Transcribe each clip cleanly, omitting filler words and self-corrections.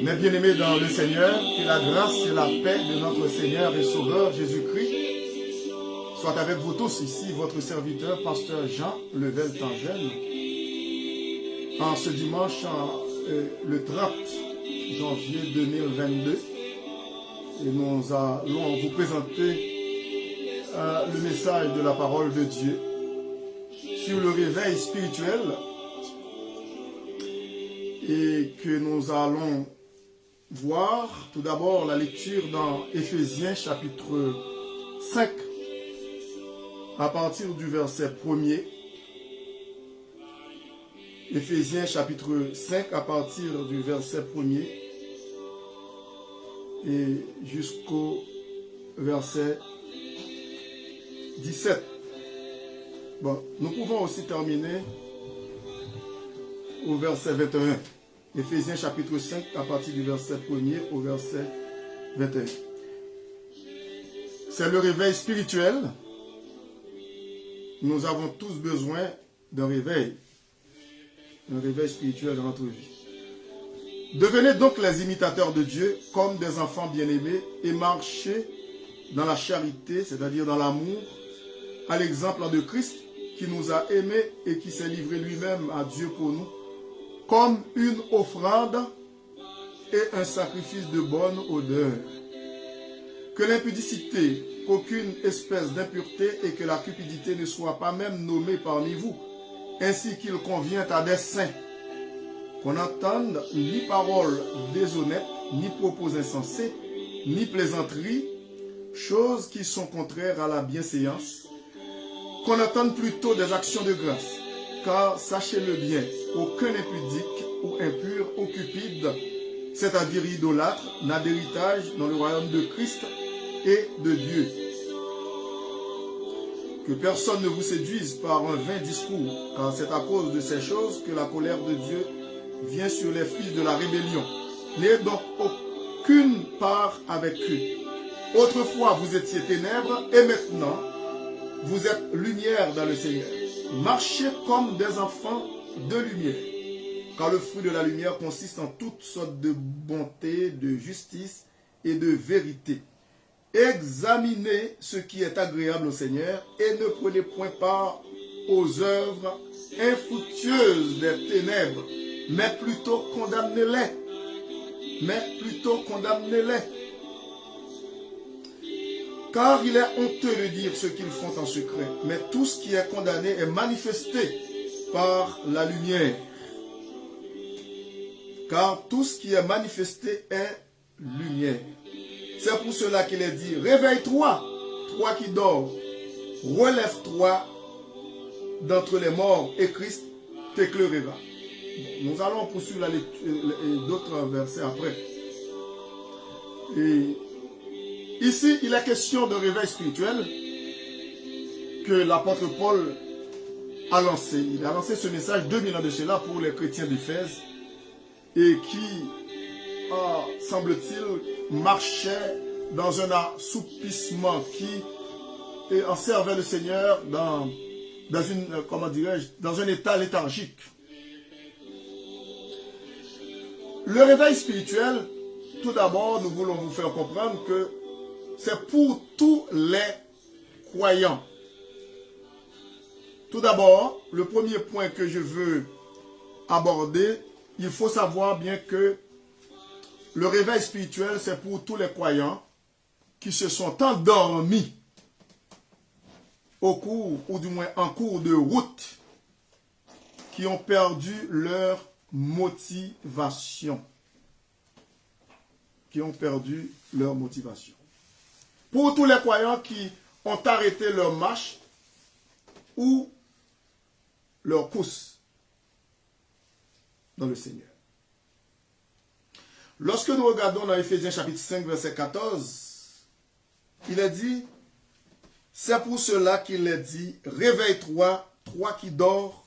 Mes bien-aimés dans le Seigneur, que la grâce et la paix de notre Seigneur et Sauveur Jésus-Christ soient avec vous tous. Ici, votre serviteur, pasteur Jean Level Tangel, en ce dimanche, le 30 janvier 2022, et nous allons vous présenter le message de la parole de Dieu sur le réveil spirituel, et que nous allons voir tout d'abord la lecture dans Éphésiens chapitre 5 à partir du verset 1er. Éphésiens chapitre 5 à partir du verset 1er et jusqu'au verset 17. Bon, nous pouvons aussi terminer au verset 21. Éphésiens chapitre 5 à partir du verset 1er au verset 21. C'est le réveil spirituel. Nous avons tous besoin d'un réveil spirituel dans notre vie. Devenez donc les imitateurs de Dieu comme des enfants bien-aimés et marchez dans la charité, c'est-à-dire dans l'amour, à l'exemple de Christ qui nous a aimés et qui s'est livré lui-même à Dieu pour nous, comme une offrande et un sacrifice de bonne odeur. Que l'impudicité, qu'aucune espèce d'impureté et que la cupidité ne soient pas même nommées parmi vous, ainsi qu'il convient à des saints. Qu'on n'entende ni paroles déshonnêtes, ni propos insensés, ni plaisanteries, choses qui sont contraires à la bienséance. Qu'on entende plutôt des actions de grâce. Car sachez-le bien, aucun impudique ou impur ou cupide, c'est-à-dire idolâtre, n'a d'héritage dans le royaume de Christ et de Dieu. Que personne ne vous séduise par un vain discours, car c'est à cause de ces choses que la colère de Dieu vient sur les fils de la rébellion. N'ayez donc aucune part avec eux. Autrefois vous étiez ténèbres et maintenant vous êtes lumière dans le Seigneur. Marchez comme des enfants de lumière, car le fruit de la lumière consiste en toutes sortes de bonté, de justice et de vérité. Examinez ce qui est agréable au Seigneur et ne prenez point part aux œuvres infructueuses des ténèbres, mais plutôt condamnez-les. Car il est honteux de dire ce qu'ils font en secret, mais tout ce qui est condamné est manifesté par la lumière. Car tout ce qui est manifesté est lumière. C'est pour cela qu'il est dit, réveille-toi, toi qui dors, relève-toi d'entre les morts et Christ t'éclairera. Nous allons poursuivre la lecture d'autres versets après. Et ici, il est question de réveil spirituel que l'apôtre Paul a lancé. Il a lancé ce message 2000 ans de cela pour les chrétiens d'Éphèse et qui, semble-t-il, marchait dans un assoupissement qui en servait le Seigneur dans un état léthargique. Le réveil spirituel, tout d'abord, nous voulons vous faire comprendre que c'est pour tous les croyants. Tout d'abord, le premier point que je veux aborder, il faut savoir bien que le réveil spirituel, c'est pour tous les croyants qui se sont endormis au cours, ou du moins en cours de route, qui ont perdu leur motivation. Pour tous les croyants qui ont arrêté leur marche ou leur course dans le Seigneur. Lorsque nous regardons dans Éphésiens chapitre 5, verset 14, il est dit, c'est pour cela qu'il est dit, réveille-toi, toi qui dors,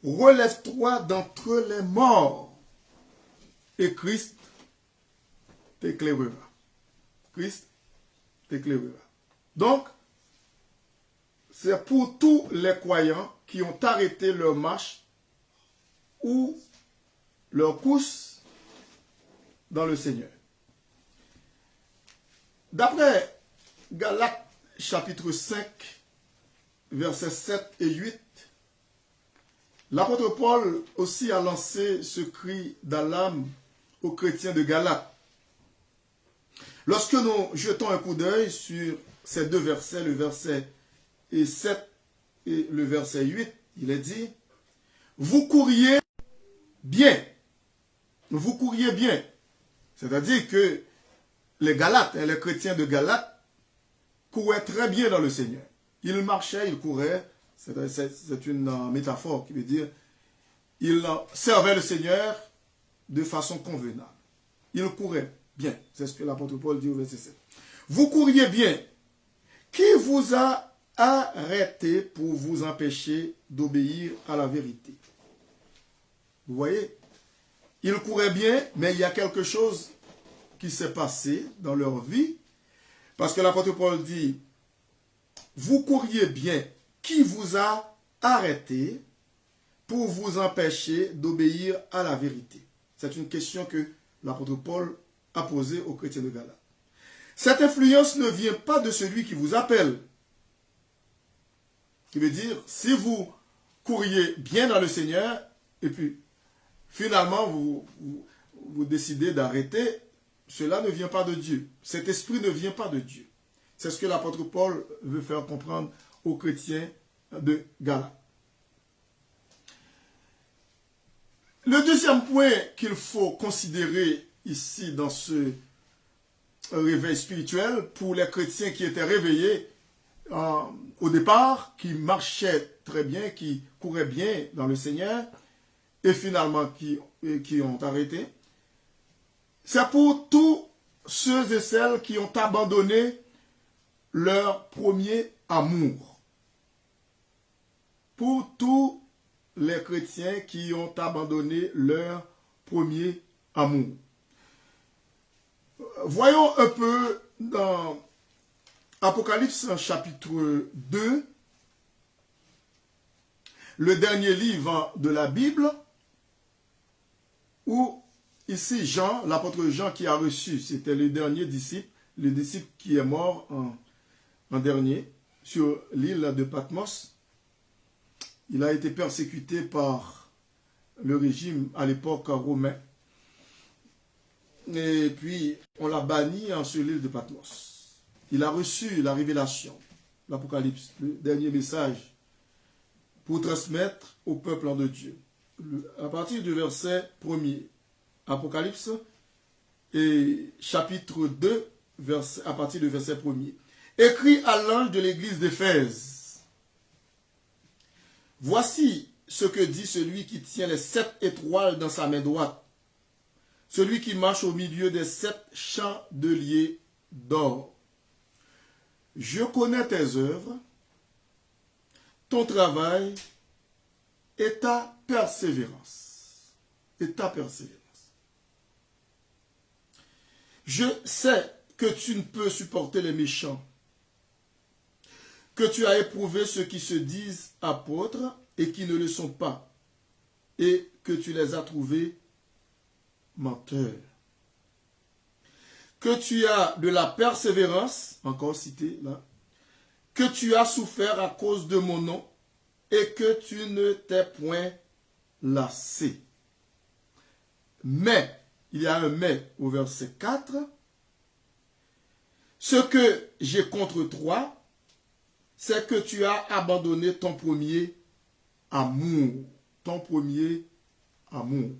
relève-toi d'entre les morts, et Christ t'éclairera. Donc, c'est pour tous les croyants qui ont arrêté leur marche ou leur course dans le Seigneur. D'après Galates chapitre 5, versets 7 et 8, l'apôtre Paul aussi a lancé ce cri d'alarme aux chrétiens de Galates. Lorsque nous jetons un coup d'œil sur ces deux versets, le verset 7 et le verset 8, il est dit, vous couriez bien. Vous couriez bien. C'est-à-dire que les Galates, les chrétiens de Galates, couraient très bien dans le Seigneur. Ils marchaient, ils couraient. C'est une métaphore qui veut dire ils servaient le Seigneur de façon convenable. Ils couraient bien. C'est ce que l'apôtre Paul dit au verset 7. Vous couriez bien. Qui vous a arrêté pour vous empêcher d'obéir à la vérité? Vous voyez? Ils couraient bien, mais il y a quelque chose qui s'est passé dans leur vie. Parce que l'apôtre Paul dit, vous couriez bien. Qui vous a arrêté pour vous empêcher d'obéir à la vérité? C'est une question que l'apôtre Paul a posée aux chrétiens de Galates. Cette influence ne vient pas de celui qui vous appelle. Qui veut dire, si vous couriez bien dans le Seigneur, et puis finalement vous décidez d'arrêter, cela ne vient pas de Dieu. Cet esprit ne vient pas de Dieu. C'est ce que l'apôtre Paul veut faire comprendre aux chrétiens de Galates. Le deuxième point qu'il faut considérer ici dans ce réveil spirituel pour les chrétiens qui étaient réveillés au départ, qui marchaient très bien, qui couraient bien dans le Seigneur et finalement qui ont arrêté, c'est pour tous ceux et celles qui ont abandonné leur premier amour. Pour tous les chrétiens qui ont abandonné leur premier amour. Voyons un peu dans Apocalypse chapitre 2, le dernier livre de la Bible, où ici Jean, l'apôtre Jean qui a reçu, c'était le dernier disciple, le disciple qui est mort en dernier, sur l'île de Patmos. Il a été persécuté par le régime à l'époque romain. Et puis, on l'a banni sur l'île de Patmos. Il a reçu la révélation, l'Apocalypse, le dernier message, pour transmettre au peuple de Dieu. À partir du verset 1er, Apocalypse, et chapitre 2, à partir du verset 1er. Écrit à l'ange de l'église d'Éphèse. Voici ce que dit celui qui tient les 7 étoiles dans sa main droite, celui qui marche au milieu des 7 chandeliers d'or. Je connais tes œuvres, ton travail et ta persévérance. Et ta persévérance. Je sais que tu ne peux supporter les méchants, que tu as éprouvé ceux qui se disent apôtres et qui ne le sont pas, et que tu les as trouvés menteurs. Que tu as de la persévérance, encore cité là, que tu as souffert à cause de mon nom, et que tu ne t'es point lassé. Mais, il y a un mais au verset 4, ce que j'ai contre toi, c'est que tu as abandonné ton premier amour. Ton premier amour.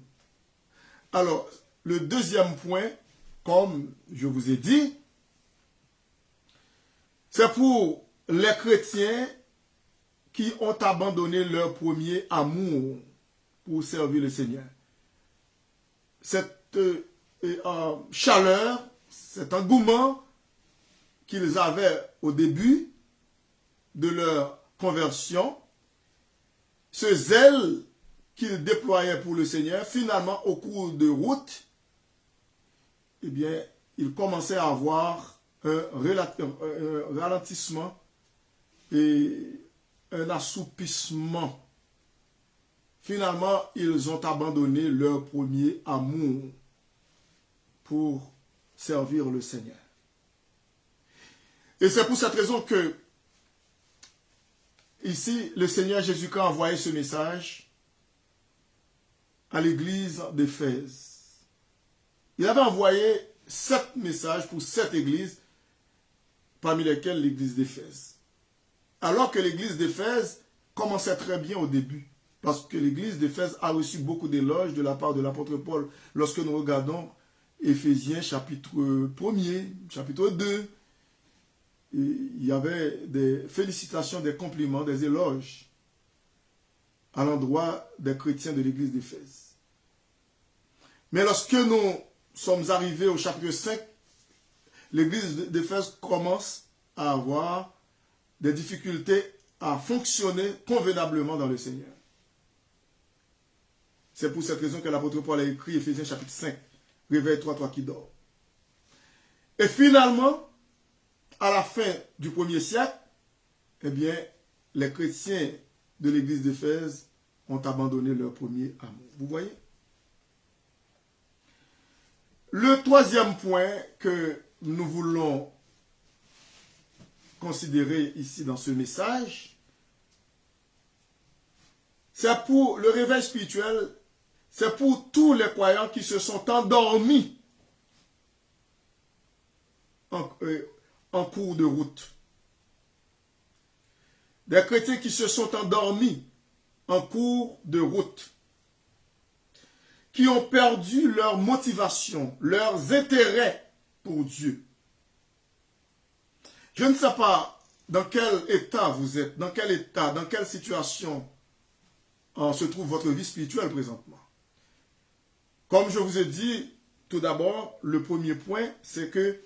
Alors, le deuxième point, comme je vous ai dit, c'est pour les chrétiens qui ont abandonné leur premier amour pour servir le Seigneur. Cette chaleur, cet engouement qu'ils avaient au début de leur conversion, ce zèle qu'ils déployaient pour le Seigneur, finalement, au cours de route, eh bien, ils commençaient à avoir un ralentissement et un assoupissement. Finalement, ils ont abandonné leur premier amour pour servir le Seigneur. Et c'est pour cette raison que ici, le Seigneur Jésus-Christ a envoyé ce message à l'église d'Éphèse. Il avait envoyé 7 messages pour 7 églises, parmi lesquelles l'église d'Éphèse. Alors que l'église d'Éphèse commençait très bien au début, parce que l'église d'Éphèse a reçu beaucoup d'éloges de la part de l'apôtre Paul. Lorsque nous regardons Éphésiens chapitre 1er, chapitre 2, il y avait des félicitations, des compliments, des éloges à l'endroit des chrétiens de l'église d'Éphèse. Mais lorsque nous sommes arrivés au chapitre 5, l'église d'Éphèse commence à avoir des difficultés à fonctionner convenablement dans le Seigneur. C'est pour cette raison que l'apôtre Paul a écrit Éphésiens chapitre 5, réveille-toi, toi qui dors. Et finalement, à la fin du 1er siècle, eh bien, les chrétiens de l'église d'Éphèse ont abandonné leur premier amour. Vous voyez? Le troisième point que nous voulons considérer ici dans ce message, c'est pour le réveil spirituel, c'est pour tous les croyants qui se sont endormis en cours de route. Des chrétiens qui se sont endormis en cours de route, qui ont perdu leur motivation, leurs intérêts pour Dieu. Je ne sais pas dans quel état vous êtes, dans quelle situation se trouve votre vie spirituelle présentement. Comme je vous ai dit, tout d'abord, le premier point, c'est que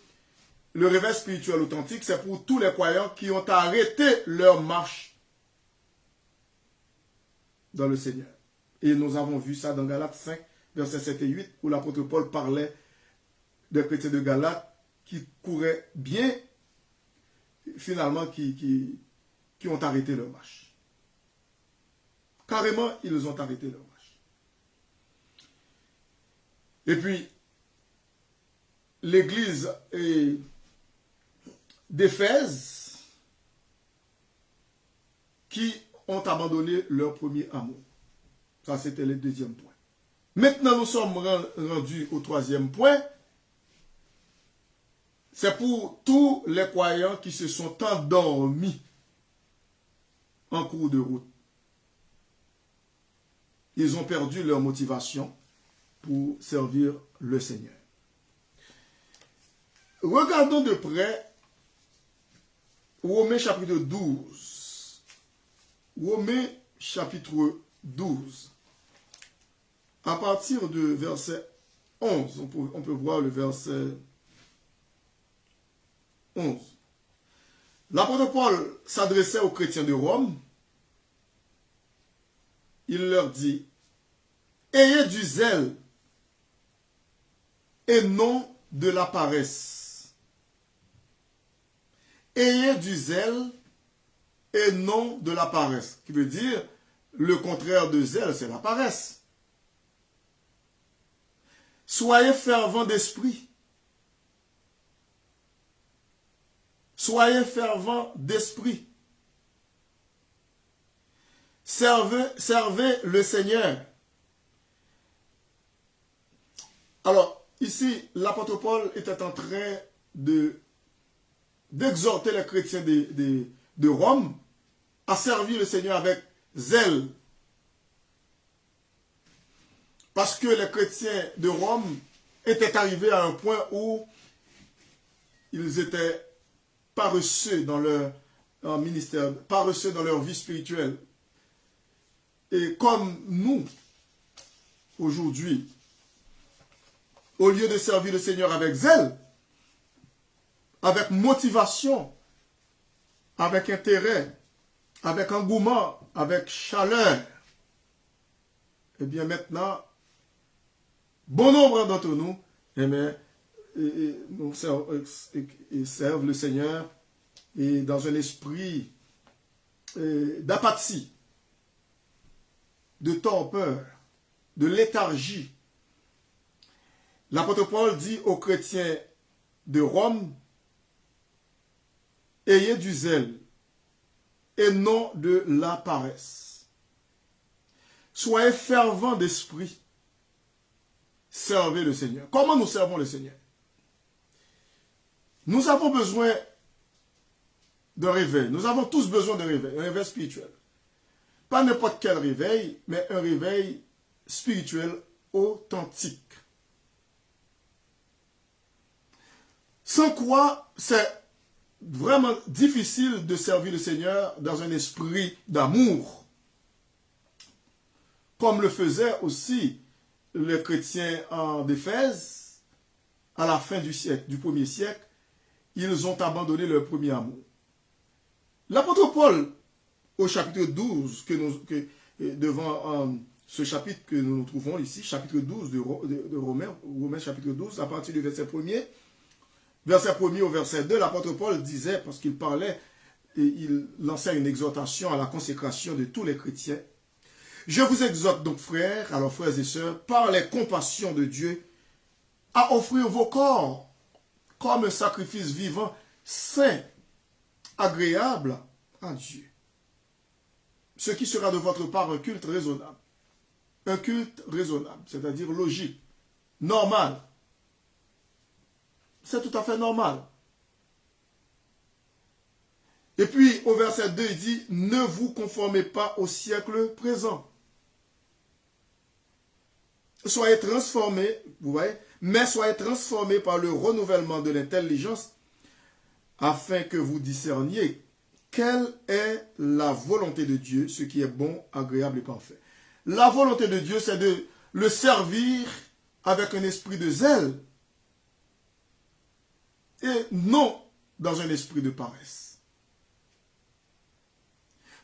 le réveil spirituel authentique, c'est pour tous les croyants qui ont arrêté leur marche dans le Seigneur. Et nous avons vu ça dans Galates 5, versets 7 et 8, où l'apôtre Paul parlait des chrétiens de Galates qui couraient bien, finalement, qui ont arrêté leur marche. Carrément, ils ont arrêté leur marche. Et puis, l'église d'Éphèse qui ont abandonné leur premier amour. Ça, c'était le deuxième point. Maintenant, nous sommes rendus au troisième point. C'est pour tous les croyants qui se sont endormis en cours de route. Ils ont perdu leur motivation pour servir le Seigneur. Regardons de près Romains chapitre 12. Romains chapitre 12. À partir de verset 11, on peut voir le verset 11. L'apôtre Paul s'adressait aux chrétiens de Rome. Il leur dit, ayez du zèle et non de la paresse. Ayez du zèle et non de la paresse. Qui veut dire, le contraire de zèle, c'est la paresse. Soyez fervents d'esprit. Soyez fervents d'esprit. Servez le Seigneur. Alors, ici, l'apôtre Paul était en train d'exhorter les chrétiens de Rome à servir le Seigneur avec zèle. Parce que les chrétiens de Rome étaient arrivés à un point où ils étaient paresseux dans leur ministère, paresseux dans leur vie spirituelle. Et comme nous, aujourd'hui, au lieu de servir le Seigneur avec zèle, avec motivation, avec intérêt, avec engouement, avec chaleur, eh bien maintenant, bon nombre d'entre nous, eh bien, nous servent le Seigneur et dans un esprit d'apathie, de torpeur, de léthargie. L'apôtre Paul dit aux chrétiens de Rome, ayez du zèle et non de la paresse. Soyez fervents d'esprit. Servez le Seigneur. Comment nous servons le Seigneur? Nous avons besoin de réveil. Nous avons tous besoin de réveil, un réveil spirituel. Pas n'importe quel réveil, mais un réveil spirituel authentique. Sans quoi, c'est vraiment difficile de servir le Seigneur dans un esprit d'amour. Comme le faisaient aussi les chrétiens d'Éphèse, à la fin du siècle, du 1er siècle, ils ont abandonné leur premier amour. L'apôtre Paul, au chapitre 12, devant ce chapitre que nous nous trouvons ici, chapitre 12 de Romains, chapitre 12, à partir du verset 1er au verset 2, l'apôtre Paul disait, parce qu'il parlait, et il lançait une exhortation à la consécration de tous les chrétiens. Je vous exhorte donc, frères, alors frères et sœurs, par les compassions de Dieu, à offrir vos corps comme un sacrifice vivant, saint, agréable à Dieu. Ce qui sera de votre part un culte raisonnable. Un culte raisonnable, c'est-à-dire logique, normal. C'est tout à fait normal. Et puis, au verset 2, il dit, ne vous conformez pas au siècle présent. Soyez transformés, vous voyez, mais soyez transformés par le renouvellement de l'intelligence afin que vous discerniez quelle est la volonté de Dieu, ce qui est bon, agréable et parfait. La volonté de Dieu, c'est de le servir avec un esprit de zèle et non dans un esprit de paresse.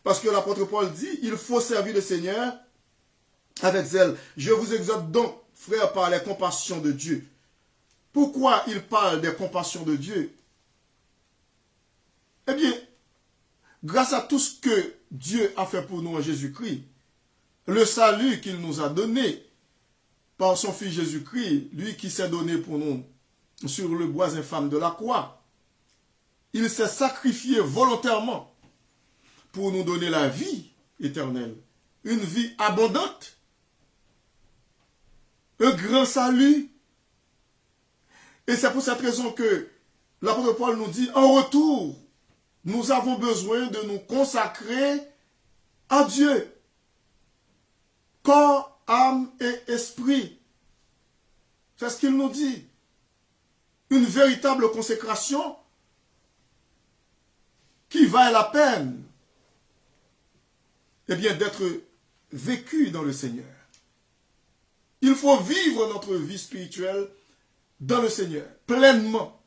Parce que l'apôtre Paul dit, il faut servir le Seigneur avec zèle. Je vous exhorte donc, frères, par les compassions de Dieu. Pourquoi il parle des compassions de Dieu? Eh bien, grâce à tout ce que Dieu a fait pour nous en Jésus-Christ, le salut qu'il nous a donné par son Fils Jésus-Christ, lui qui s'est donné pour nous sur le bois infâme de la croix, il s'est sacrifié volontairement pour nous donner la vie éternelle, une vie abondante, un grand salut. Et c'est pour cette raison que l'apôtre Paul nous dit, en retour, nous avons besoin de nous consacrer à Dieu. Corps, âme et esprit. C'est ce qu'il nous dit. Une véritable consécration qui vaille la peine, eh bien, d'être vécue dans le Seigneur. Il faut vivre notre vie spirituelle dans le Seigneur, pleinement,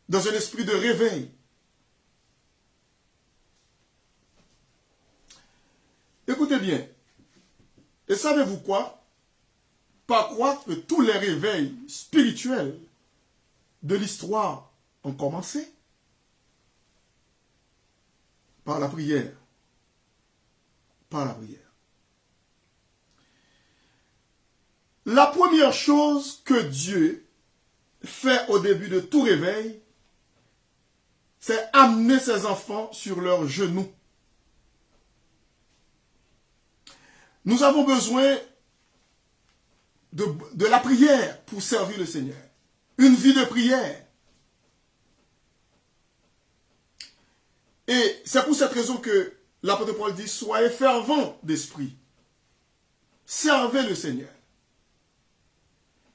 dans un esprit de réveil. Écoutez bien, et savez-vous quoi? Par quoi que tous les réveils spirituels de l'histoire ont commencé? Par la prière. Par la prière. La première chose que Dieu fait au début de tout réveil, c'est amener ses enfants sur leurs genoux. Nous avons besoin de la prière pour servir le Seigneur. Une vie de prière. Et c'est pour cette raison que l'apôtre Paul dit, soyez fervents d'esprit. Servez le Seigneur.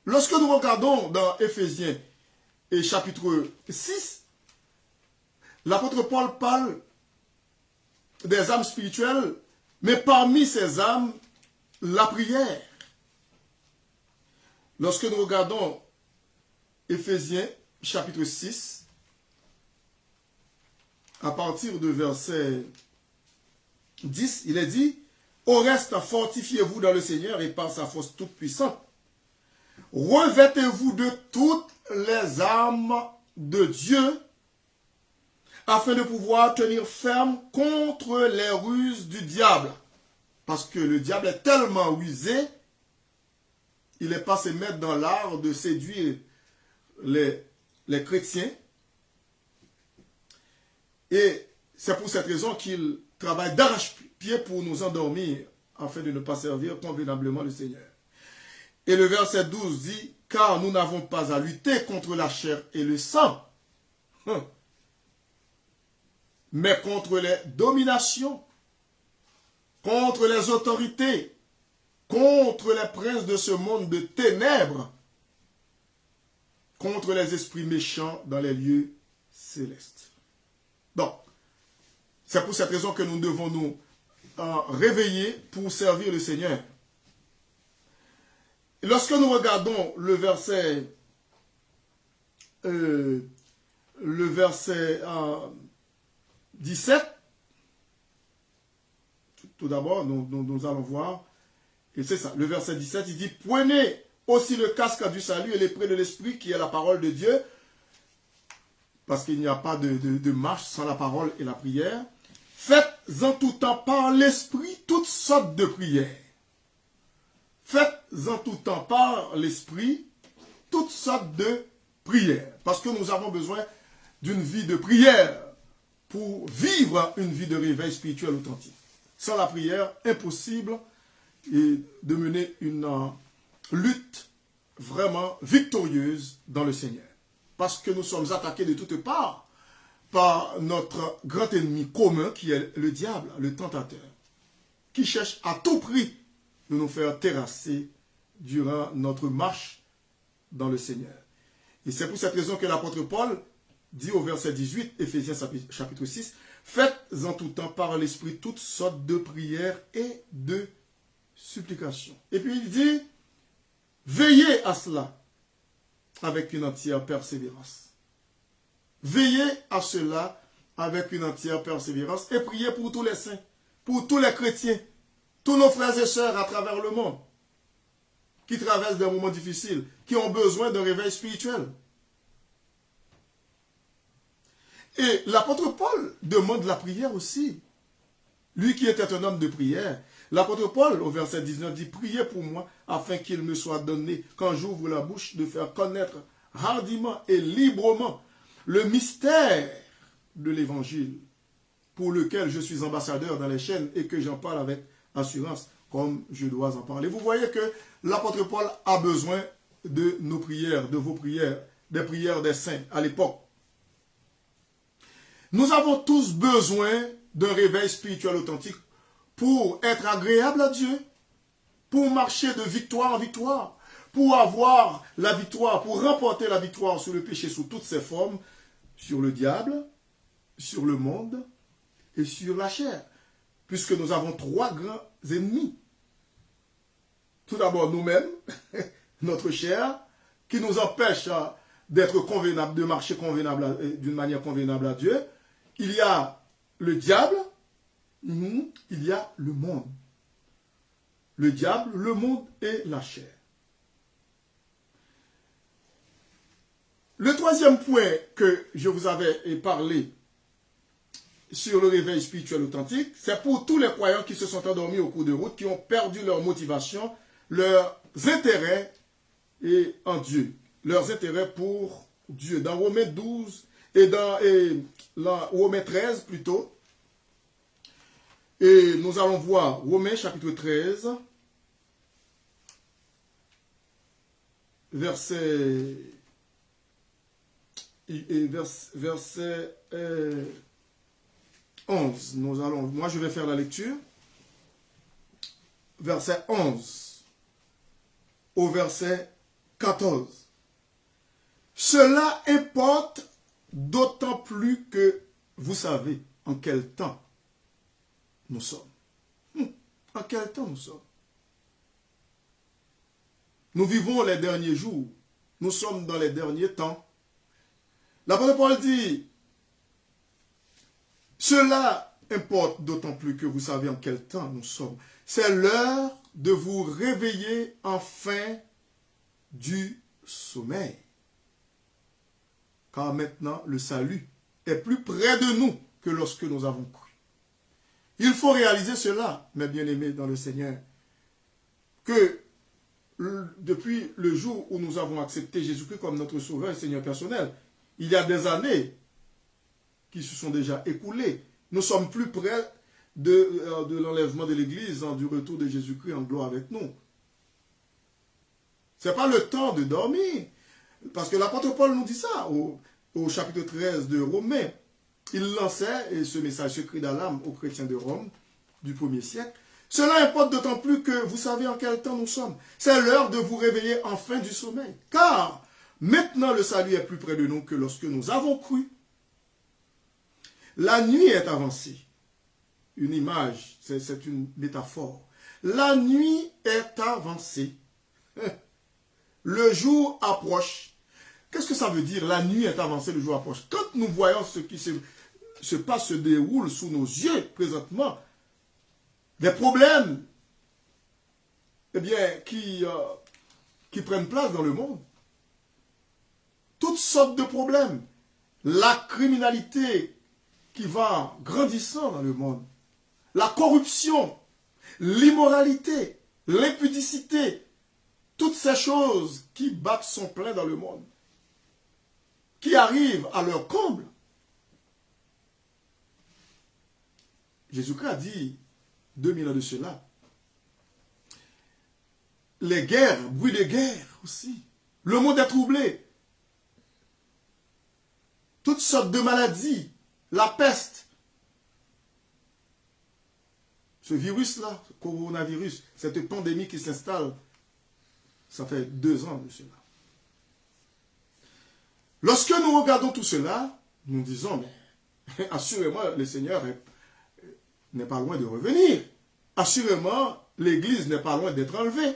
Lorsque nous regardons dans Éphésiens et chapitre 6, l'apôtre Paul parle des âmes spirituelles, mais parmi ces âmes, la prière. Lorsque nous regardons Éphésiens chapitre 6, à partir de verset 10, il est dit, au reste, fortifiez-vous dans le Seigneur et par sa force toute puissante. Revêtez-vous de toutes les armes de Dieu afin de pouvoir tenir ferme contre les ruses du diable. Parce que le diable est tellement rusé il est passé maître dans l'art de séduire les chrétiens. Et c'est pour cette raison qu'il travaille d'arrache-pied pour nous endormir afin de ne pas servir convenablement le Seigneur. Et le verset 12 dit, « Car nous n'avons pas à lutter contre la chair et le sang, mais contre les dominations, contre les autorités, contre les princes de ce monde de ténèbres, contre les esprits méchants dans les lieux célestes. » Donc, c'est pour cette raison que nous devons nous réveiller pour servir le Seigneur. Et lorsque nous regardons le verset 17, tout d'abord, nous allons voir, et c'est ça, le verset 17, il dit, « Prenez aussi le casque du salut et l'épée de l'esprit qui est la parole de Dieu, parce qu'il n'y a pas de marche sans la parole et la prière. Faites en tout temps par l'esprit toutes sortes de prières. » Faites en tout temps par l'esprit toutes sortes de prières. Parce que nous avons besoin d'une vie de prière pour vivre une vie de réveil spirituel authentique. Sans la prière, impossible de mener une lutte vraiment victorieuse dans le Seigneur. Parce que nous sommes attaqués de toutes parts par notre grand ennemi commun qui est le diable, le tentateur, qui cherche à tout prix de nous faire terrasser durant notre marche dans le Seigneur. Et c'est pour cette raison que l'apôtre Paul dit au verset 18, Éphésiens chapitre 6, « Faites en tout temps par l'Esprit toutes sortes de prières et de supplications. » Et puis il dit, « Veillez à cela avec une entière persévérance. » Veillez à cela avec une entière persévérance et priez pour tous les saints, pour tous les chrétiens, tous nos frères et sœurs à travers le monde qui traversent des moments difficiles, qui ont besoin d'un réveil spirituel. Et l'apôtre Paul demande la prière aussi. Lui qui était un homme de prière. L'apôtre Paul, au verset 19, dit « Priez pour moi, afin qu'il me soit donné, quand j'ouvre la bouche, de faire connaître hardiment et librement le mystère de l'évangile, pour lequel je suis ambassadeur dans les chaînes et que j'en parle avec assurance, comme je dois en parler. » Vous voyez que l'apôtre Paul a besoin de nos prières, de vos prières, des prières des saints à l'époque. Nous avons tous besoin d'un réveil spirituel authentique pour être agréable à Dieu, pour marcher de victoire en victoire, pour avoir la victoire, pour remporter la victoire sur le péché sous toutes ses formes, sur le diable, sur le monde et sur la chair, puisque nous avons trois grands ennemis. Tout d'abord nous-mêmes, notre chair, qui nous empêche d'être convenable, de marcher convenable d'une manière convenable à Dieu. Il y a le diable, il y a le monde. Le diable, le monde et la chair. Le troisième point que je vous avais parlé sur le réveil spirituel authentique, c'est pour tous les croyants qui se sont endormis au cours de route, qui ont perdu leur motivation, leurs intérêts en Dieu, leurs intérêts pour Dieu. Dans Romains 12 et dans Romains 13 plutôt, et nous allons voir Romains chapitre 13, verset 11. Moi je vais faire la lecture. Verset 11 au verset 14. Cela importe d'autant plus que vous savez en quel temps nous sommes. En quel temps nous sommes? Nous vivons les derniers jours. Nous sommes dans les derniers temps. L'apôtre Paul dit, cela importe d'autant plus que vous savez en quel temps nous sommes. C'est l'heure de vous réveiller enfin du sommeil. Car maintenant, le salut est plus près de nous que lorsque nous avons cru. Il faut réaliser cela, mes bien-aimés dans le Seigneur, que depuis le jour où nous avons accepté Jésus-Christ comme notre Sauveur et Seigneur personnel. Il y a des années qui se sont déjà écoulées. Nous sommes plus près de l'enlèvement de l'Église, du retour de Jésus-Christ en gloire avec nous. Ce n'est pas le temps de dormir. Parce que l'apôtre Paul nous dit ça au chapitre 13 de Romains. Il lançait ce message, ce cri d'alarme aux chrétiens de Rome du 1er siècle. Cela importe d'autant plus que vous savez en quel temps nous sommes. C'est l'heure de vous réveiller enfin du sommeil. Car maintenant le salut est plus près de nous que lorsque nous avons cru. La nuit est avancée. Une image, c'est une métaphore. La nuit est avancée. Le jour approche. Qu'est-ce que ça veut dire? La nuit est avancée, le jour approche. Quand nous voyons ce qui se passe, se déroule sous nos yeux présentement, des problèmes eh bien, qui prennent place dans le monde. Toutes sortes de problèmes. La criminalité qui va grandissant dans le monde. La corruption, l'immoralité, l'impudicité. Toutes ces choses qui battent son plein dans le monde. Qui arrivent à leur comble. Jésus-Christ a dit 2000 ans de cela. Les guerres, bruit de guerre aussi. Le monde est troublé. Toutes sortes de maladies. La peste. Ce virus-là, ce coronavirus, cette pandémie qui s'installe, ça fait 2 ans de cela. Lorsque nous regardons tout cela, nous disons, mais assurément, le Seigneur n'est pas loin de revenir. Assurément, l'Église n'est pas loin d'être enlevée.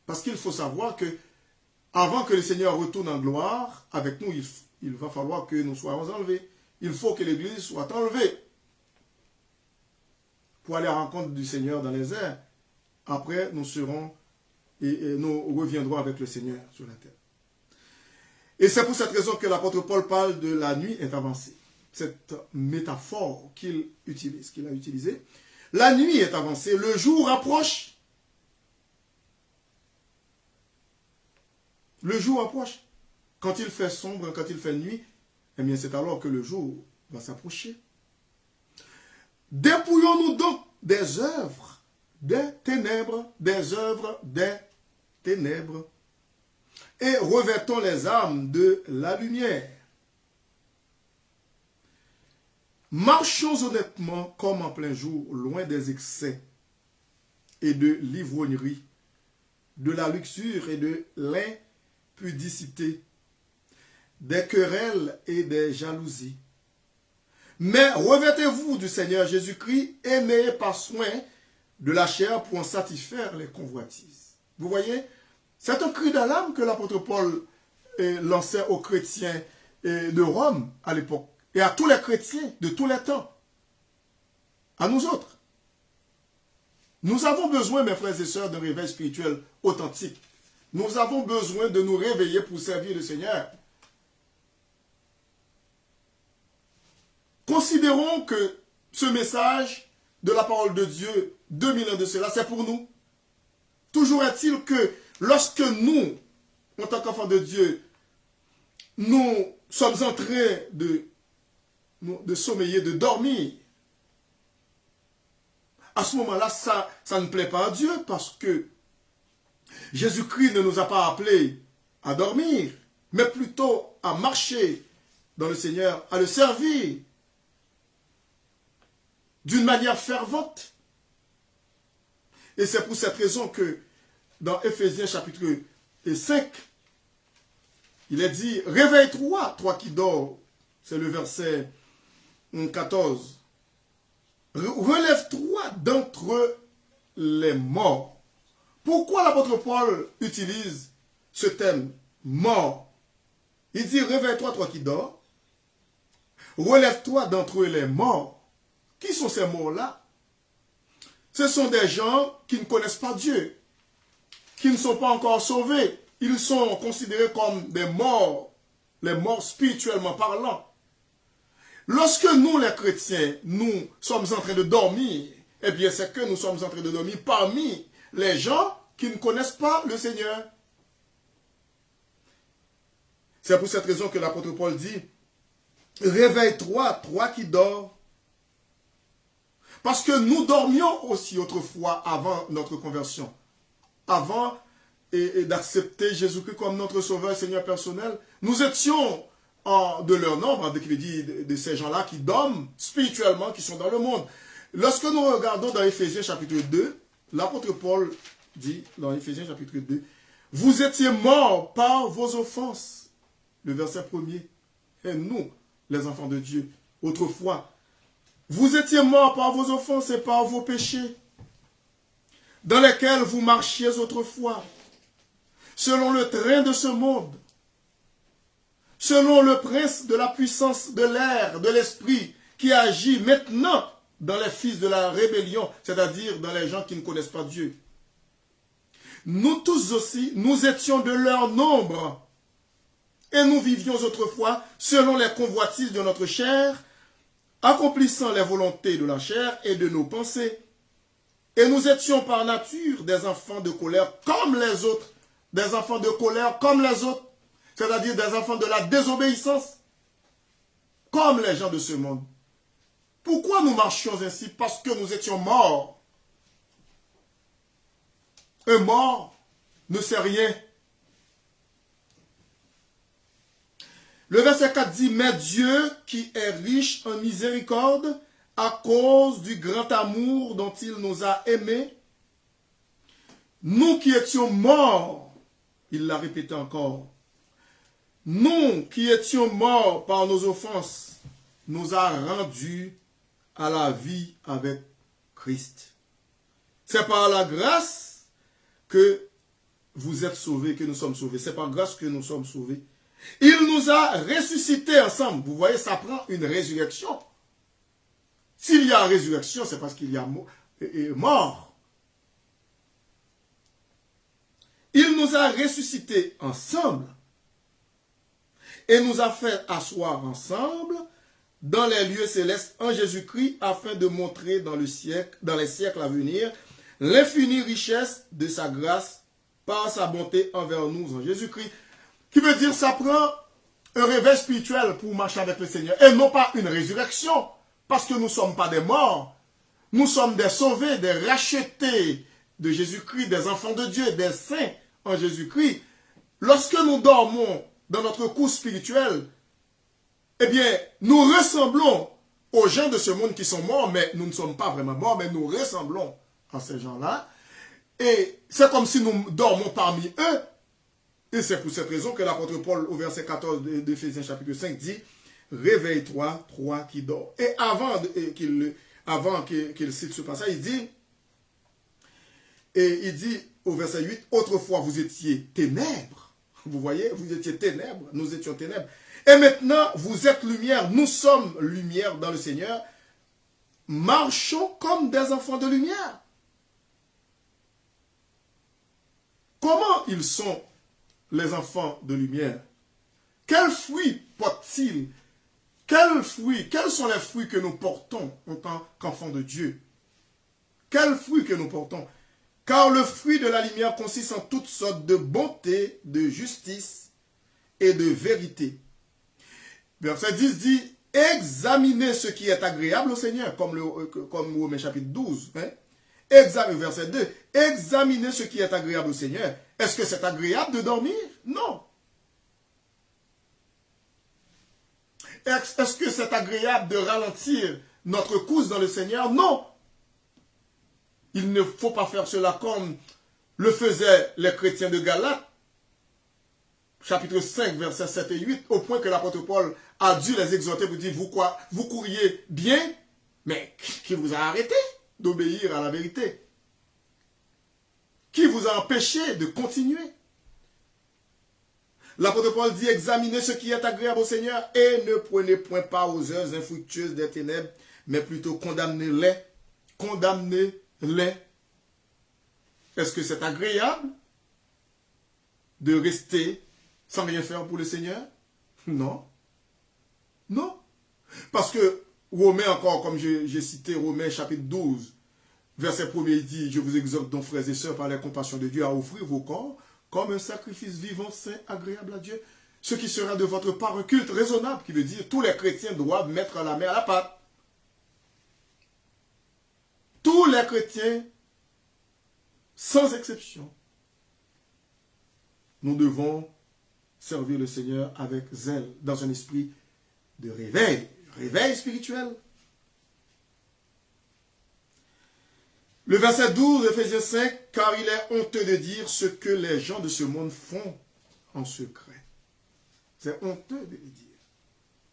Parce qu'il faut savoir que, avant que le Seigneur retourne en gloire, avec nous, il va falloir que nous soyons enlevés. Il faut que l'Église soit enlevée pour aller à la rencontre du Seigneur dans les airs. Après, nous serons et nous reviendrons avec le Seigneur sur la terre. Et c'est pour cette raison que l'apôtre Paul parle de la nuit est avancée. Cette métaphore qu'il a utilisée. La nuit est avancée, le jour approche. Le jour approche. Quand il fait sombre, quand il fait nuit, eh bien c'est alors que le jour va s'approcher. Dépouillons-nous donc des œuvres des ténèbres, et revêtons les armes de la lumière. Marchons honnêtement comme en plein jour, loin des excès et de l'ivrognerie, de la luxure et de l'impudicité, des querelles et des jalousies. Mais revêtez-vous du Seigneur Jésus-Christ et n'ayez pas soin de la chair pour en satisfaire les convoitises. Vous voyez, c'est un cri d'alarme que l'apôtre Paul lançait aux chrétiens de Rome à l'époque et à tous les chrétiens de tous les temps, à nous autres. Nous avons besoin, mes frères et sœurs, d'un réveil spirituel authentique. Nous avons besoin de nous réveiller pour servir le Seigneur. Considérons que ce message de la parole de Dieu, 2000 ans de cela, c'est pour nous. Toujours est-il que lorsque nous, en tant qu'enfants de Dieu, nous sommes en train de sommeiller, de dormir, à ce moment-là, ça ne plaît pas à Dieu parce que Jésus-Christ ne nous a pas appelés à dormir, mais plutôt à marcher dans le Seigneur, à le servir d'une manière fervente. Et c'est pour cette raison que dans Éphésiens chapitre 5, il est dit, réveille-toi, toi qui dors. C'est le verset 14. Relève-toi d'entre les morts. Pourquoi l'apôtre Paul utilise ce thème, mort? Il dit, réveille-toi, toi qui dors. Relève-toi d'entre les morts. Qui sont ces morts-là? Ce sont des gens qui ne connaissent pas Dieu, qui ne sont pas encore sauvés. Ils sont considérés comme des morts, les morts spirituellement parlant. Lorsque nous, les chrétiens, nous sommes en train de dormir, eh bien c'est que nous sommes en train de dormir parmi les gens qui ne connaissent pas le Seigneur. C'est pour cette raison que l'apôtre Paul dit, réveille-toi, toi qui dors. Parce que nous dormions aussi autrefois avant notre conversion. Avant d'accepter Jésus-Christ comme notre sauveur et Seigneur personnel. Nous étions de leur nombre, qui veut dire de ces gens-là qui dorment spirituellement, qui sont dans le monde. Lorsque nous regardons dans Éphésiens chapitre 2, l'apôtre Paul dit dans Éphésiens chapitre 2, vous étiez morts par vos offenses. Le verset 1er. Et nous, les enfants de Dieu, autrefois, vous étiez morts par vos offenses et par vos péchés, dans lesquels vous marchiez autrefois, selon le train de ce monde, selon le prince de la puissance de l'air, de l'esprit, qui agit maintenant dans les fils de la rébellion, c'est-à-dire dans les gens qui ne connaissent pas Dieu. Nous tous aussi, nous étions de leur nombre, et nous vivions autrefois selon les convoitises de notre chair, accomplissant les volontés de la chair et de nos pensées. Et nous étions par nature des enfants de colère comme les autres, des enfants de colère comme les autres, c'est-à-dire des enfants de la désobéissance, comme les gens de ce monde. Pourquoi nous marchions ainsi? Parce que nous étions morts. Un mort ne sait rien. Le verset 4 dit, mais Dieu qui est riche en miséricorde, à cause du grand amour dont il nous a aimés, nous qui étions morts, il l'a répété encore, nous qui étions morts par nos offenses, nous a rendus à la vie avec Christ. C'est par la grâce que vous êtes sauvés, que nous sommes sauvés. C'est par grâce que nous sommes sauvés. Il nous a ressuscités ensemble. Vous voyez, ça prend une résurrection. S'il y a résurrection, c'est parce qu'il y a mort. Il nous a ressuscités ensemble et nous a fait asseoir ensemble dans les lieux célestes en Jésus-Christ afin de montrer dans les siècles à venir l'infinie richesse de sa grâce par sa bonté envers nous en Jésus-Christ. Qui veut dire ça prend un réveil spirituel pour marcher avec le Seigneur et non pas une résurrection. Parce que nous ne sommes pas des morts. Nous sommes des sauvés, des rachetés de Jésus-Christ, des enfants de Dieu, des saints en Jésus-Christ. Lorsque nous dormons dans notre course spirituelle, eh bien, nous ressemblons aux gens de ce monde qui sont morts, mais nous ne sommes pas vraiment morts, mais nous ressemblons à ces gens-là. Et c'est comme si nous dormons parmi eux. Et c'est pour cette raison que l'apôtre Paul, au verset 14 d'Éphésiens chapitre 5, dit « Réveille-toi, toi qui dors ». Et avant qu'il cite ce passage, il dit au verset 8, « Autrefois vous étiez ténèbres ». Vous voyez, vous étiez ténèbres, nous étions ténèbres. Et maintenant, vous êtes lumière, nous sommes lumière dans le Seigneur. Marchons comme des enfants de lumière. Comment ils sont les enfants de lumière? Quels fruits portent-ils? Quels sont les fruits que nous portons en tant qu'enfants de Dieu? Quels fruits que nous portons? Car le fruit de la lumière consiste en toutes sortes de bonté, de justice et de vérité. Verset 10 dit, examinez ce qui est agréable au Seigneur, comme Romains chapitre 12. Hein? Verset 2, examinez ce qui est agréable au Seigneur. Est-ce que c'est agréable de dormir? Non. Est-ce que c'est agréable de ralentir notre course dans le Seigneur? Non. Il ne faut pas faire cela comme le faisaient les chrétiens de Galates, chapitre 5, versets 7 et 8, au point que l'apôtre Paul a dû les exhorter pour dire, vous couriez bien, mais qui vous a arrêté d'obéir à la vérité? Qui vous a empêché de continuer? L'apôtre Paul dit, examinez ce qui est agréable au Seigneur et ne prenez point part aux œuvres infructueuses des ténèbres, mais plutôt condamnez-les. Condamnez-les. Est-ce que c'est agréable de rester sans rien faire pour le Seigneur? Non. Non. Parce que Romains encore, comme j'ai cité Romains chapitre 12, Verset 1er, il dit, je vous exhorte donc, frères et sœurs, par la compassion de Dieu, à offrir vos corps comme un sacrifice vivant, saint, agréable à Dieu. Ce qui sera de votre part un culte raisonnable, qui veut dire tous les chrétiens doivent mettre la main à la pâte. Tous les chrétiens, sans exception, nous devons servir le Seigneur avec zèle, dans un esprit de réveil, réveil spirituel. Le verset 12, Éphésiens 5, car il est honteux de dire ce que les gens de ce monde font en secret. C'est honteux de le dire.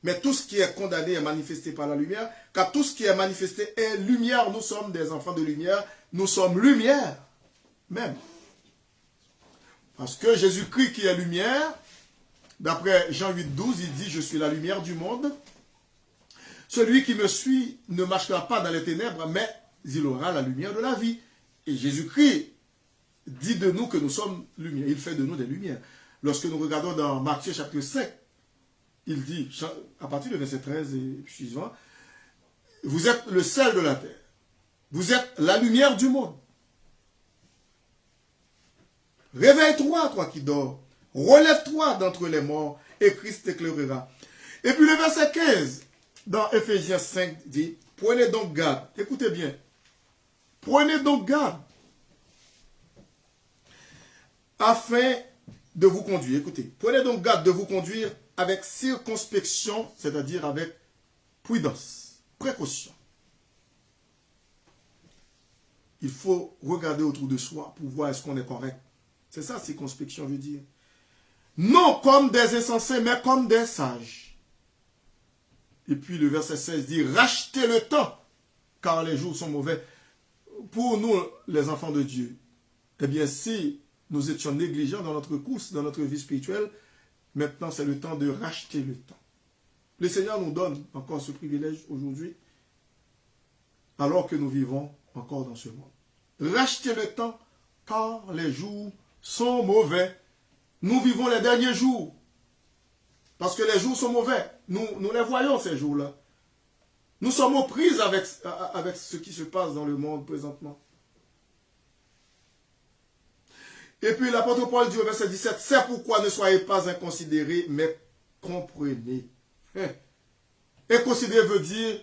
Mais tout ce qui est condamné est manifesté par la lumière, car tout ce qui est manifesté est lumière. Nous sommes des enfants de lumière, nous sommes lumière même. Parce que Jésus-Christ qui est lumière, d'après Jean 8, 12, il dit, je suis la lumière du monde. Celui qui me suit ne marchera pas dans les ténèbres, mais il aura la lumière de la vie. Et Jésus-Christ dit de nous que nous sommes lumière. Il fait de nous des lumières. Lorsque nous regardons dans Matthieu chapitre 5, il dit, à partir du verset 13 et suivant, vous êtes le sel de la terre. Vous êtes la lumière du monde. Réveille-toi, toi qui dors. Relève-toi d'entre les morts et Christ t'éclairera. Et puis le verset 15, dans Éphésiens 5, dit, prenez donc garde. Écoutez bien. Prenez donc garde afin de vous conduire. Écoutez, prenez donc garde de vous conduire avec circonspection, c'est-à-dire avec prudence, précaution. Il faut regarder autour de soi pour voir est-ce qu'on est correct. C'est ça, circonspection veut dire. Non comme des insensés, mais comme des sages. Et puis le verset 16 dit, rachetez le temps, car les jours sont mauvais. Pour nous, les enfants de Dieu, eh bien, si nous étions négligents dans notre course, dans notre vie spirituelle, maintenant c'est le temps de racheter le temps. Le Seigneur nous donne encore ce privilège aujourd'hui, alors que nous vivons encore dans ce monde. Racheter le temps, car les jours sont mauvais. Nous vivons les derniers jours, parce que les jours sont mauvais. Nous les voyons ces jours-là. Nous sommes aux prises avec ce qui se passe dans le monde présentement. Et puis l'apôtre Paul dit au verset 17, c'est pourquoi ne soyez pas inconsidérés, mais comprenez. Et considérer veut dire,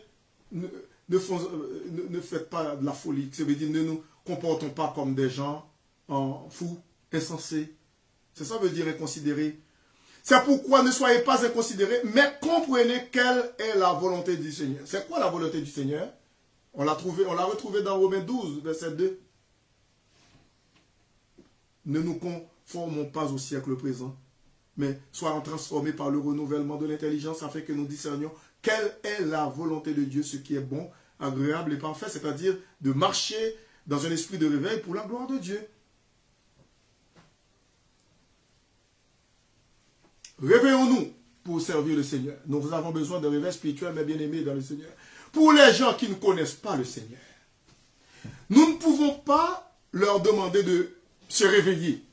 ne faites pas de la folie. Ça veut dire, ne nous comportons pas comme des gens fous, insensés. C'est ça veut dire inconsidérés. C'est pourquoi ne soyez pas inconsidérés, mais comprenez quelle est la volonté du Seigneur. C'est quoi la volonté du Seigneur? On l'a retrouvé dans Romains 12, verset 2. Ne nous conformons pas au siècle présent, mais soyons transformés par le renouvellement de l'intelligence afin que nous discernions quelle est la volonté de Dieu, ce qui est bon, agréable et parfait, c'est-à-dire de marcher dans un esprit de réveil pour la gloire de Dieu. Réveillons-nous pour servir le Seigneur. Nous avons besoin de réveil spirituel, mais bien aimés dans le Seigneur. Pour les gens qui ne connaissent pas le Seigneur, nous ne pouvons pas leur demander de se réveiller.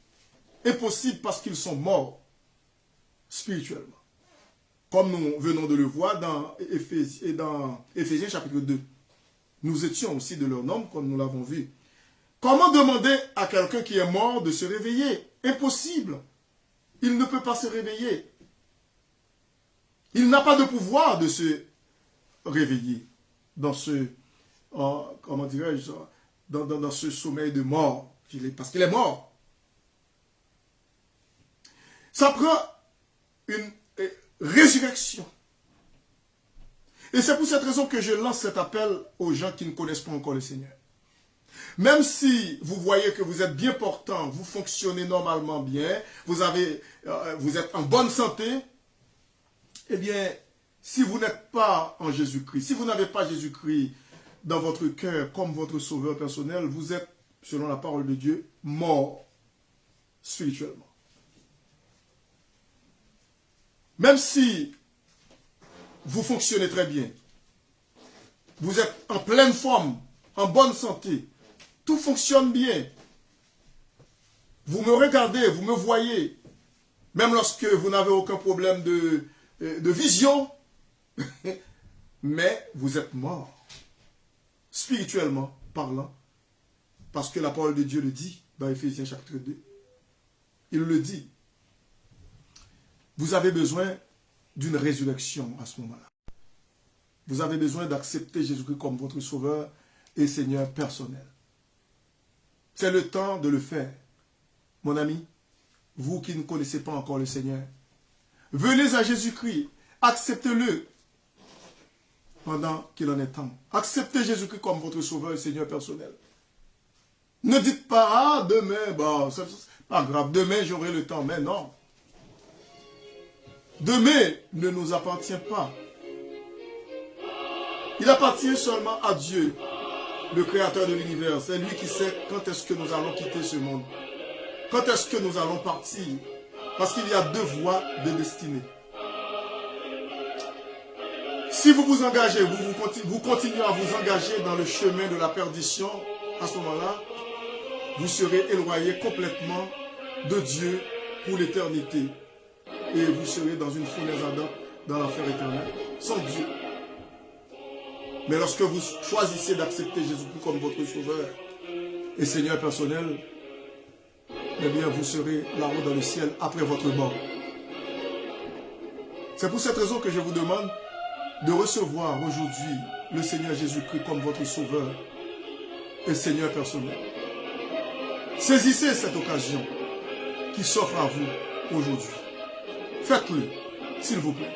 Impossible parce qu'ils sont morts spirituellement. Comme nous venons de le voir dans Éphésiens chapitre 2. Nous étions aussi de leur nombre, comme nous l'avons vu. Comment demander à quelqu'un qui est mort de se réveiller? Impossible. Il ne peut pas se réveiller. Il n'a pas de pouvoir de se réveiller dans ce, comment dirais-je, dans ce sommeil de mort, parce qu'il est mort. Ça prend une résurrection. Et c'est pour cette raison que je lance cet appel aux gens qui ne connaissent pas encore le Seigneur. Même si vous voyez que vous êtes bien portant, vous fonctionnez normalement bien, vous êtes en bonne santé, eh bien, si vous n'êtes pas en Jésus-Christ, si vous n'avez pas Jésus-Christ dans votre cœur comme votre sauveur personnel, vous êtes, selon la parole de Dieu, mort spirituellement. Même si vous fonctionnez très bien, vous êtes en pleine forme, en bonne santé, tout fonctionne bien. Vous me regardez, vous me voyez, même lorsque vous n'avez aucun problème de vision, mais vous êtes mort, spirituellement parlant, Parce que la parole de Dieu le dit dans Éphésiens chapitre 2. Il le dit. Vous avez besoin d'une résurrection à ce moment-là. Vous avez besoin d'accepter Jésus-Christ comme votre sauveur et Seigneur personnel. C'est le temps de le faire. Mon ami, vous qui ne connaissez pas encore le Seigneur, venez à Jésus-Christ, acceptez-le pendant qu'il en est temps. Acceptez Jésus-Christ comme votre sauveur et Seigneur personnel. Ne dites pas, ah, demain, bon, c'est pas grave, demain j'aurai le temps, mais non. Demain ne nous appartient pas. Il appartient seulement à Dieu, le créateur de l'univers. C'est lui qui sait quand est-ce que nous allons quitter ce monde. Quand est-ce que nous allons partir. Parce qu'il y a deux voies de destinée. Si vous vous engagez, vous continuez à vous engager dans le chemin de la perdition, à ce moment-là, vous serez éloigné complètement de Dieu pour l'éternité. Et vous serez dans une fournaise ardente dans l'enfer éternel, sans Dieu. Mais lorsque vous choisissez d'accepter Jésus-Christ comme votre sauveur et Seigneur personnel, eh bien vous serez là-haut dans le ciel après votre mort. C'est pour cette raison que je vous demande de recevoir aujourd'hui le Seigneur Jésus-Christ comme votre sauveur et Seigneur personnel. Saisissez cette occasion qui s'offre à vous aujourd'hui. Faites-le, s'il vous plaît.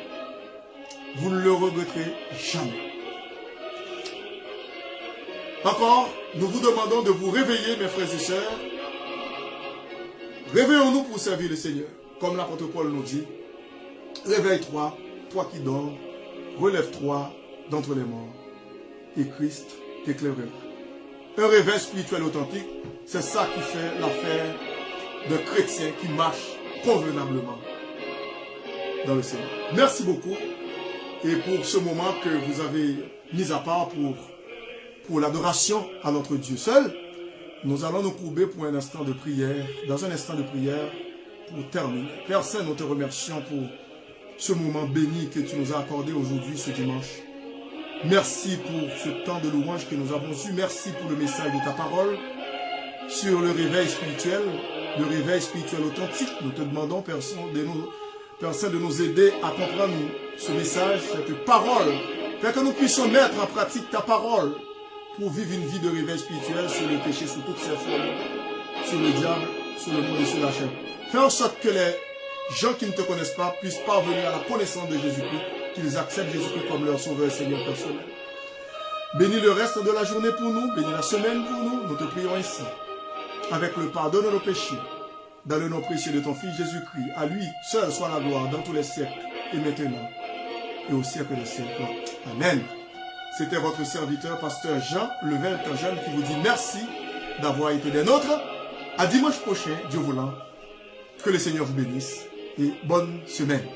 Vous ne le regretterez jamais. Encore, nous vous demandons de vous réveiller, mes frères et sœurs. Réveillons-nous pour servir le Seigneur. Comme l'apôtre Paul nous dit, réveille-toi, toi qui dors, relève-toi d'entre les morts, et Christ t'éclairera. Un réveil spirituel authentique, c'est ça qui fait l'affaire d'un chrétien qui marche convenablement dans le Seigneur. Merci beaucoup. Et pour ce moment que vous avez mis à part pour l'adoration à notre Dieu seul, nous allons nous courber pour un instant de prière, dans un instant de prière pour terminer. Père Saint, nous te remercions pour ce moment béni que tu nous as accordé aujourd'hui, ce dimanche. Merci pour ce temps de louange que nous avons eu. Merci pour le message de ta parole sur le réveil spirituel authentique. Nous te demandons, Père Saint, de nous aider à comprendre ce message, cette parole. Père, que nous puissions mettre en pratique ta parole pour vivre une vie de réveil spirituel sur le péché, sur toutes ses formes, sur le diable, sur le monde et sur la chair. Fais en sorte que les gens qui ne te connaissent pas puissent parvenir à la connaissance de Jésus-Christ, qu'ils acceptent Jésus-Christ comme leur sauveur et Seigneur personnel. Bénis le reste de la journée pour nous, bénis la semaine pour nous, nous te prions ici, avec le pardon de nos péchés, dans le nom précieux de ton Fils Jésus-Christ. À lui seul soit la gloire dans tous les siècles et maintenant et au siècle des siècles. Amen. C'était votre serviteur, pasteur Jean Level Tanjeune, qui vous dit merci d'avoir été des nôtres. À dimanche prochain, Dieu voulant. Que le Seigneur vous bénisse et bonne semaine.